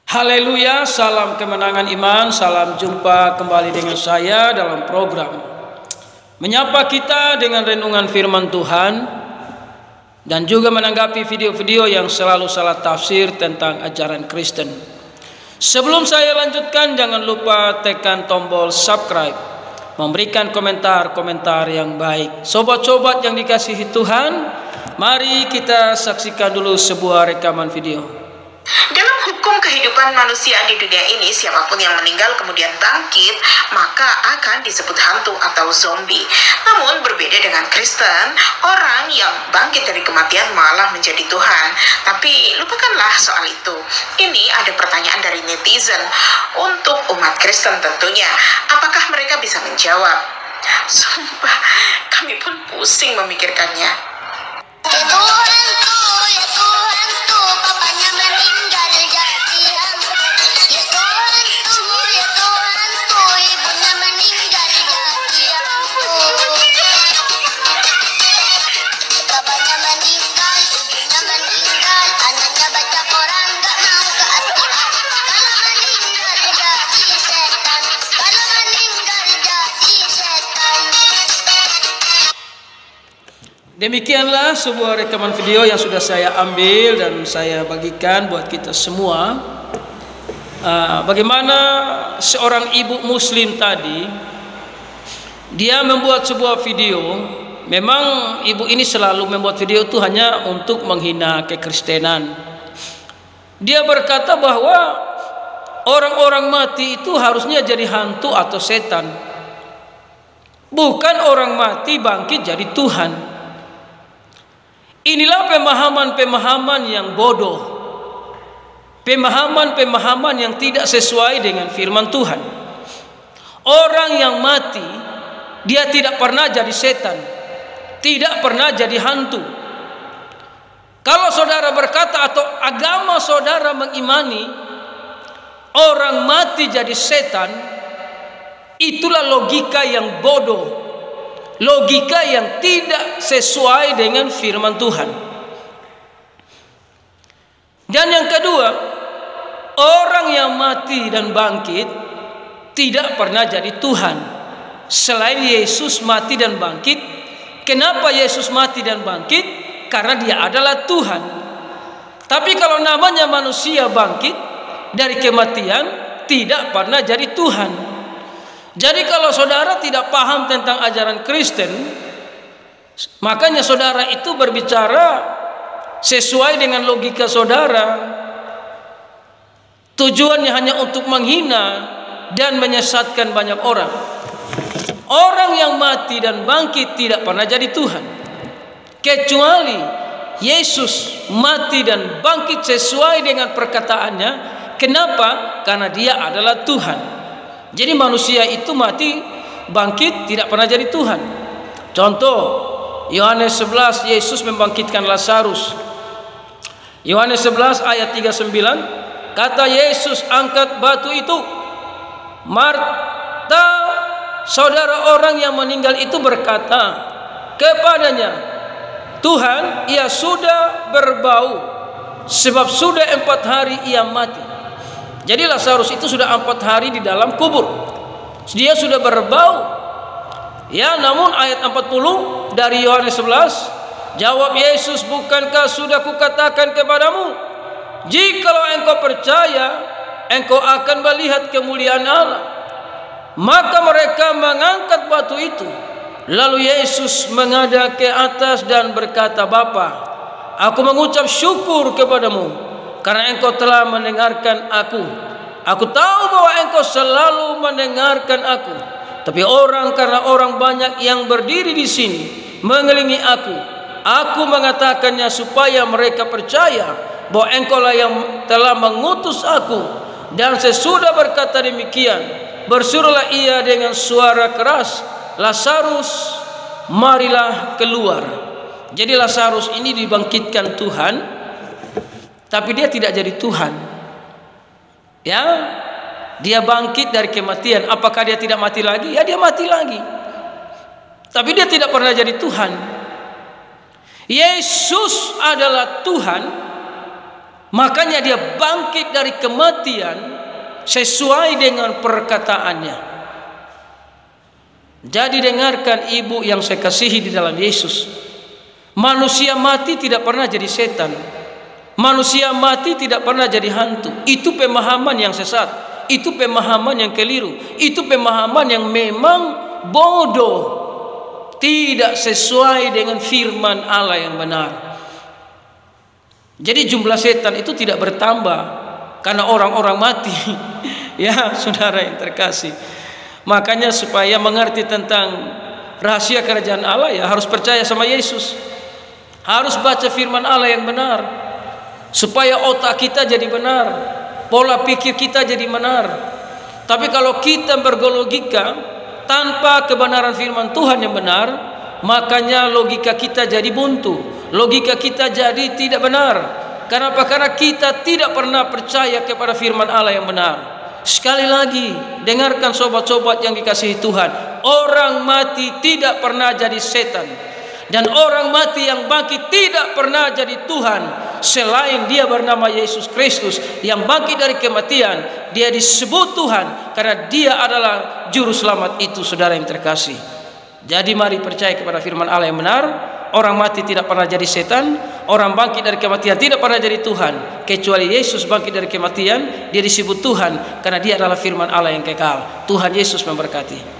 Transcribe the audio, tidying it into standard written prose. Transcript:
Haleluya, salam kemenangan iman, salam jumpa kembali dengan saya dalam program menyapa kita dengan renungan firman Tuhan dan juga menanggapi video-video yang selalu salah tafsir tentang ajaran Kristen. Sebelum saya lanjutkan, jangan lupa tekan tombol subscribe, memberikan komentar-komentar yang baik. Sobat-sobat yang dikasihi Tuhan, mari kita saksikan dulu sebuah rekaman video. Dalam hukum kehidupan manusia di dunia ini, siapapun yang meninggal kemudian bangkit, maka akan disebut hantu atau zombie. Namun berbeda dengan Kristen, orang yang bangkit dari kematian malah menjadi Tuhan. Tapi lupakanlah soal itu. Ini ada pertanyaan dari netizen untuk umat Kristen tentunya. Apakah mereka bisa menjawab? Sumpah, kami pun pusing memikirkannya. Ya Tuhan tuh, papanya meninggal jadi hantu. Ya Tuhan tuh, ibunya meninggal jadi hantu. Papanya meninggal, ibunya meninggal, anaknya baca koran gak mau ke ATM. Kalau meninggal jadi setan, kalau meninggal jadi setan. Demikianlah sebuah rekaman video yang sudah saya ambil dan saya bagikan buat kita semua. Bagaimana seorang ibu muslim tadi, dia membuat sebuah video. Memang ibu ini selalu membuat video itu hanya untuk menghina kekristenan. Dia berkata bahwa orang-orang mati itu harusnya jadi hantu atau setan, bukan orang mati bangkit jadi Tuhan. Inilah pemahaman-pemahaman yang bodoh, pemahaman-pemahaman yang tidak sesuai dengan firman Tuhan. Orang yang mati, dia tidak pernah jadi setan, tidak pernah jadi hantu. Kalau saudara berkata atau agama saudara mengimani orang mati jadi setan, itulah logika yang bodoh, logika yang tidak sesuai dengan firman Tuhan. Dan yang kedua, orang yang mati dan bangkit tidak pernah jadi Tuhan. Selain Yesus mati dan bangkit, kenapa Yesus mati dan bangkit? Karena dia adalah Tuhan. Tapi kalau namanya manusia bangkit dari kematian, tidak pernah jadi Tuhan. Jadi kalau saudara tidak paham tentang ajaran Kristen, makanya saudara itu berbicara sesuai dengan logika saudara. Tujuannya hanya untuk menghina dan menyesatkan banyak orang. Orang yang mati dan bangkit tidak pernah jadi Tuhan, kecuali Yesus mati dan bangkit sesuai dengan perkataannya. Kenapa? Karena dia adalah Tuhan. Jadi manusia itu mati bangkit tidak pernah jadi Tuhan. Contoh, Yohanes 11, Yesus membangkitkan Lazarus. Yohanes 11 ayat 39, kata Yesus, angkat batu itu. Marta, saudara orang yang meninggal itu, berkata kepadanya, Tuhan, ia sudah berbau, sebab sudah 4 hari ia mati. Jadi Lazarus itu sudah 4 hari di dalam kubur, dia sudah berbau. Ya, namun ayat 40 dari Yohanes 11, jawab Yesus, bukankah sudah kukatakan kepadamu, jikalau engkau percaya, engkau akan melihat kemuliaan Allah. Maka mereka mengangkat batu itu. Lalu Yesus menghadap ke atas dan berkata, Bapa, aku mengucap syukur kepadamu karena engkau telah mendengarkan aku. Aku tahu bahwa engkau selalu mendengarkan aku. Tapi karena orang banyak yang berdiri di sini mengelilingi aku, aku mengatakannya supaya mereka percaya bahwa engkau lah yang telah mengutus aku. Dan sesudah berkata demikian, berserulah ia dengan suara keras, Lazarus, marilah keluar. Jadi Lazarus ini dibangkitkan Tuhan, tapi dia tidak jadi Tuhan. Ya, dia bangkit dari kematian. Apakah dia tidak mati lagi? Ya, dia mati lagi. Tapi dia tidak pernah jadi Tuhan. Yesus adalah Tuhan Makanya dia bangkit dari kematian sesuai dengan perkataannya. Jadi dengarkan ibu yang saya kasihi di dalam Yesus. Manusia mati tidak pernah jadi setan. Manusia mati tidak pernah jadi hantu. Itu pemahaman yang sesat. Itu pemahaman yang keliru. Itu pemahaman yang memang bodoh. Tidak sesuai dengan firman Allah yang benar. Jadi jumlah setan itu tidak bertambah karena orang-orang mati. Ya saudara yang terkasih, makanya supaya mengerti tentang rahasia kerajaan Allah, ya harus percaya sama Yesus, harus baca firman Allah yang benar, supaya otak kita jadi benar, pola pikir kita jadi benar. Tapi kalau kita berlogika tanpa kebenaran firman Tuhan yang benar, makanya logika kita jadi buntu, logika kita jadi tidak benar. Kenapa? Karena kita tidak pernah percaya kepada firman Allah yang benar. Sekali lagi, dengarkan sobat-sobat yang dikasihi Tuhan, orang mati tidak pernah jadi setan, dan orang mati yang bangkit tidak pernah jadi Tuhan selain dia bernama Yesus Kristus yang bangkit dari kematian. Dia disebut Tuhan karena dia adalah juru selamat itu, saudara yang terkasih. Jadi mari percaya kepada firman Allah yang benar. Orang mati tidak pernah jadi setan, orang bangkit dari kematian tidak pernah jadi Tuhan. Kecuali Yesus bangkit dari kematian, dia disebut Tuhan karena dia adalah firman Allah yang kekal. Tuhan Yesus memberkati.